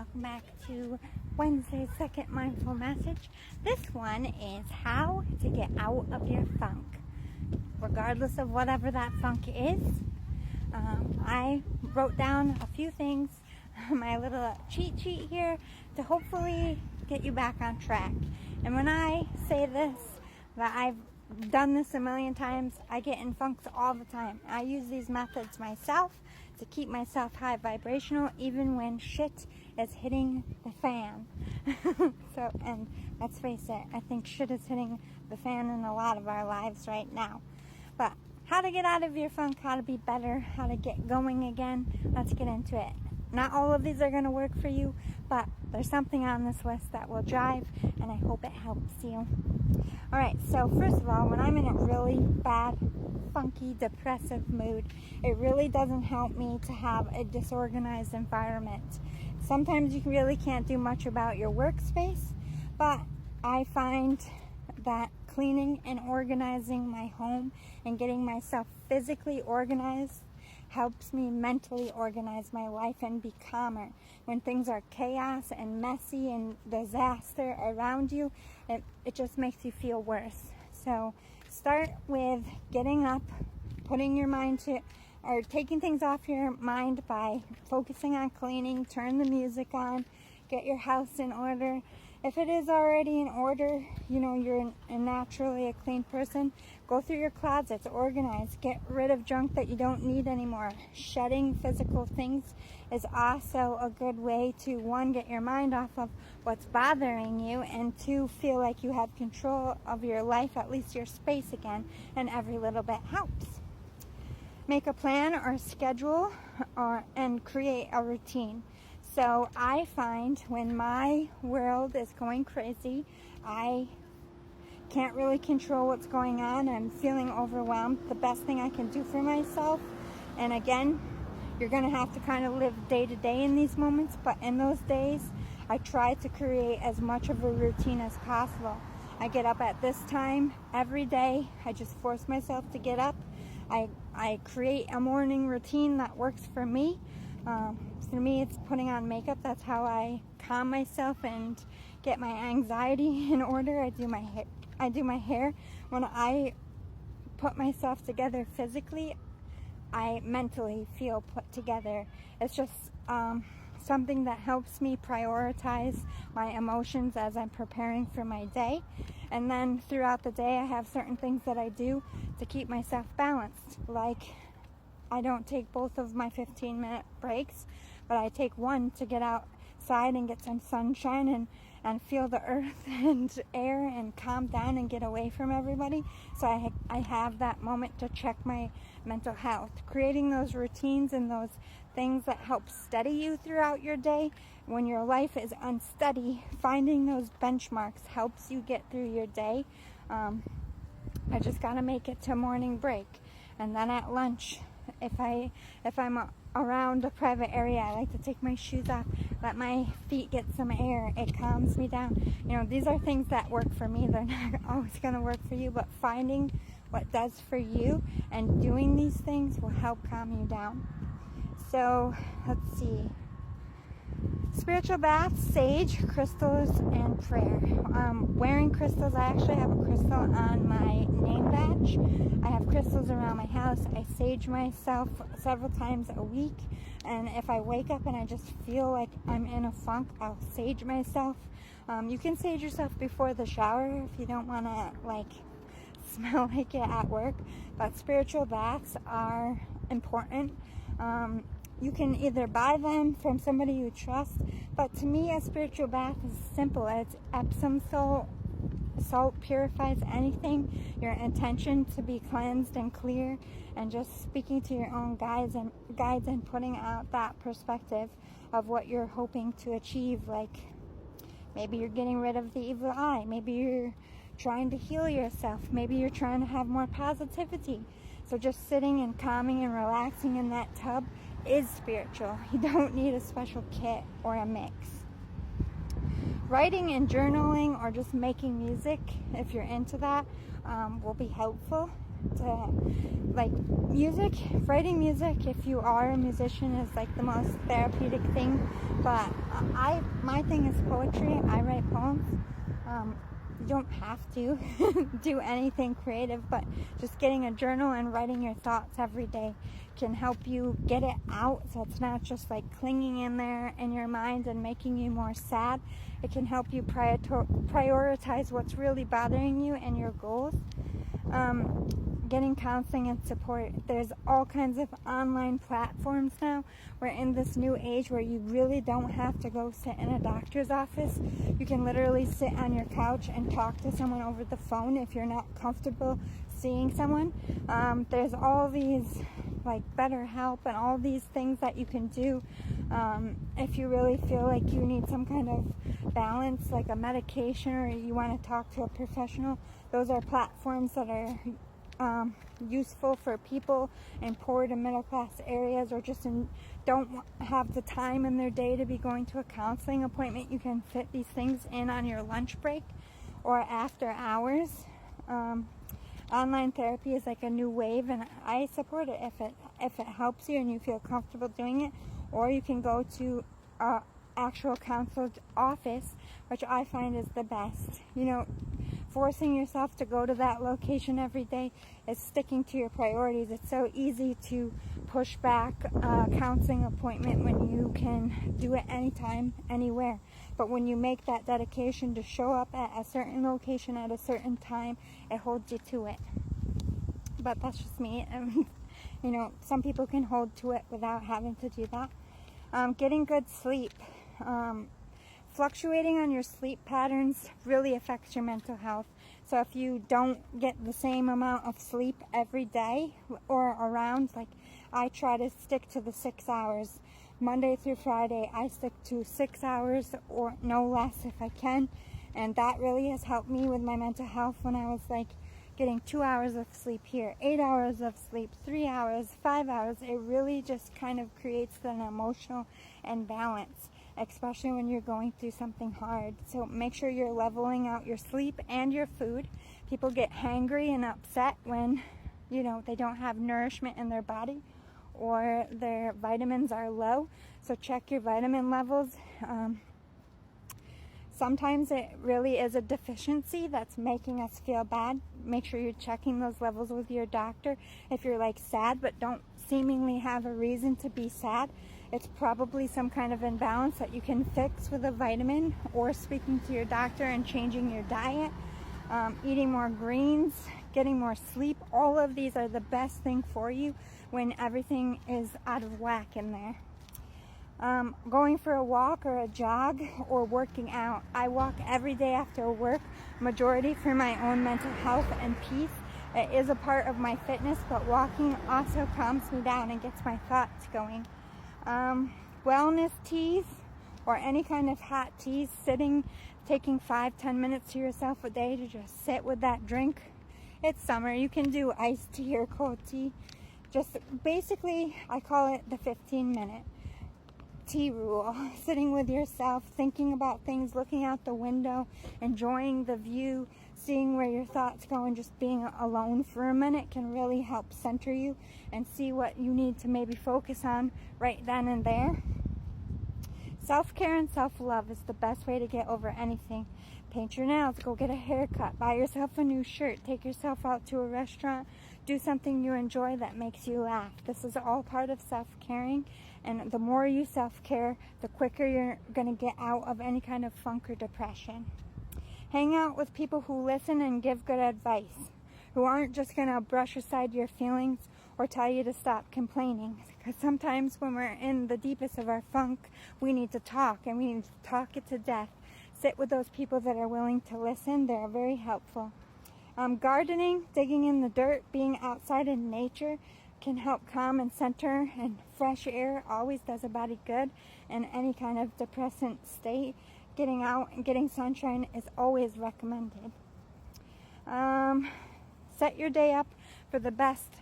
welcome back to Wednesday's second mindful message. This one is how to get out of your funk, regardless of whatever that funk is. I wrote down a few things, my little cheat sheet here, to hopefully get you back on track. And when I say this, that I've done this a million times, I get in funks all the time. I use these methods myself to keep myself high vibrational even when shit is hitting the fan. And let's face it, I think shit is hitting the fan in a lot of our lives right now. But how to get out of your funk, how to be better, how to get going again, let's get into it. Not all of these are going to work for you, but there's something on this list that will drive, and I hope it helps you. Alright, so first of all, when I'm in a really bad, funky, depressive mood, it really doesn't help me to have a disorganized environment. Sometimes you really can't do much about your workspace, but I find that cleaning and organizing my home and getting myself physically organized helps me mentally organize my life and be calmer. When things are chaos and messy and disaster around you, it just makes you feel worse. So start with getting up, putting your mind to, or taking things off your mind by focusing on cleaning, turn the music on, get your house in order. If it is already in order, you're naturally a clean person, go through your closets, organize, get rid of junk that you don't need anymore. Shedding physical things is also a good way to, one, get your mind off of what's bothering you, and two, feel like you have control of your life, at least your space again, and every little bit helps. Make a plan or schedule and create a routine. So I find when my world is going crazy, I can't really control what's going on, I'm feeling overwhelmed, the best thing I can do for myself, and again, you're going to have to kind of live day to day in these moments, but in those days, I try to create as much of a routine as possible. I get up at this time every day. I just force myself to get up. I create a morning routine that works for me. For me, it's putting on makeup. That's how I calm myself and get my anxiety in order. I do my hair. When I put myself together physically, I mentally feel put together. It's just something that helps me prioritize my emotions as I'm preparing for my day. And then throughout the day, I have certain things that I do to keep myself balanced. Like, I don't take both of my 15-minute breaks, but I take one to get outside and get some sunshine and feel the earth and air and calm down and get away from everybody. So I have that moment to check my mental health. Creating those routines and those things that help steady you throughout your day. When your life is unsteady, finding those benchmarks helps you get through your day. I just got to make it to morning break. And then at lunch, if I'm around a private area, I like to take my shoes off, let my feet get some air. It calms me down. These are things that work for me. They're not always going to work for you, but finding what does for you and doing these things will help calm you down. So, let's see. Spiritual baths, sage, crystals, and prayer. Wearing crystals, I actually have a crystal on my name badge. I have crystals around my house. I sage myself several times a week. And if I wake up and I just feel like I'm in a funk, I'll sage myself. You can sage yourself before the shower if you don't want to, smell like it at work. But spiritual baths are important. You can either buy them from somebody you trust, but to me a spiritual bath is simple. It's Epsom salt. Salt purifies anything. Your intention to be cleansed and clear, and just speaking to your own guides and putting out that perspective of what you're hoping to achieve. Like, maybe you're getting rid of the evil eye. Maybe you're trying to heal yourself. Maybe you're trying to have more positivity. So just sitting and calming and relaxing in that tub is spiritual. You don't need a special kit or a mix. Writing and journaling or just making music, if you're into that, will be helpful. to, like, music, writing music, if you are a musician, is like the most therapeutic thing. But my thing is poetry. I write poems. You don't have to do anything creative, but just getting a journal and writing your thoughts every day can help you get it out, so it's not just like clinging in there in your mind and making you more sad. It can help you prioritize what's really bothering you and your goals. Getting counseling and support. There's all kinds of online platforms now. We're in this new age where you really don't have to go sit in a doctor's office. You can literally sit on your couch and talk to someone over the phone if you're not comfortable seeing someone. There's all these like BetterHelp and all these things that you can do if you really feel like you need some kind of balance, like a medication, or you want to talk to a professional. Those are platforms that are useful for people in poor to middle class areas, or just don't have the time in their day to be going to a counseling appointment. You can fit these things in on your lunch break or after hours. Online therapy is like a new wave, and I support it if it helps you and you feel comfortable doing it. Or you can go to an actual counselor's office, which I find is the best. You know, forcing yourself to go to that location every day is sticking to your priorities. It's so easy to push back a counseling appointment when you can do it anytime, anywhere. But when you make that dedication to show up at a certain location at a certain time, it holds you to it. But that's just me. You know, some people can hold to it without having to do that. Getting good sleep. Fluctuating on your sleep patterns really affects your mental health. So if you don't get the same amount of sleep every day or around, like I try to stick to the 6 hours. Monday through Friday, I stick to 6 hours or no less if I can. And that really has helped me with my mental health when I was like getting 2 hours of sleep here, 8 hours of sleep, 3 hours, 5 hours. It really just kind of creates an emotional imbalance, especially when you're going through something hard. So make sure you're leveling out your sleep and your food. People get hangry and upset when, you know, they don't have nourishment in their body or their vitamins are low. So check your vitamin levels. Sometimes it really is a deficiency that's making us feel bad. Make sure you're checking those levels with your doctor. If you're like sad but don't seemingly have a reason to be sad, it's probably some kind of imbalance that you can fix with a vitamin, or speaking to your doctor and changing your diet, eating more greens, getting more sleep. All of these are the best thing for you when everything is out of whack in there. Going for a walk or a jog or working out. I walk every day after work, majority for my own mental health and peace. It is a part of my fitness, but walking also calms me down and gets my thoughts going. Wellness teas or any kind of hot teas, taking 5-10 minutes to yourself a day to just sit with that drink. It's summer, you can do iced tea or cold tea. Just basically, I call it the 15-minute tea rule. Sitting with yourself, thinking about things, looking out the window, enjoying the view, seeing where your thoughts go, and just being alone for a minute can really help center you and see what you need to maybe focus on right then and there. Self-care and self-love is the best way to get over anything. Paint your nails, go get a haircut, buy yourself a new shirt, take yourself out to a restaurant, do something you enjoy that makes you laugh. This is all part of self-caring, and the more you self-care, the quicker you're going to get out of any kind of funk or depression. Hang out with people who listen and give good advice, who aren't just going to brush aside your feelings or tell you to stop complaining. Because sometimes when we're in the deepest of our funk, we need to talk, and we need to talk it to death. Sit with those people that are willing to listen. They're very helpful. Gardening, digging in the dirt, being outside in nature can help calm and center, and fresh air always does a body good in any kind of depressant state. Getting out and getting sunshine is always recommended. Set your day up for the best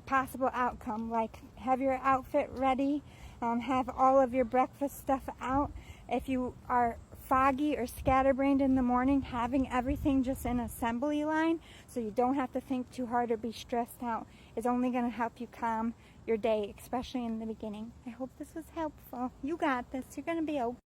possible outcome, like have your outfit ready, have all of your breakfast stuff out. If you are foggy or scatterbrained in the morning, having everything just in assembly line so you don't have to think too hard or be stressed out is only going to help you calm your day, especially in the beginning. I hope this was helpful. You got this. You're going to be okay.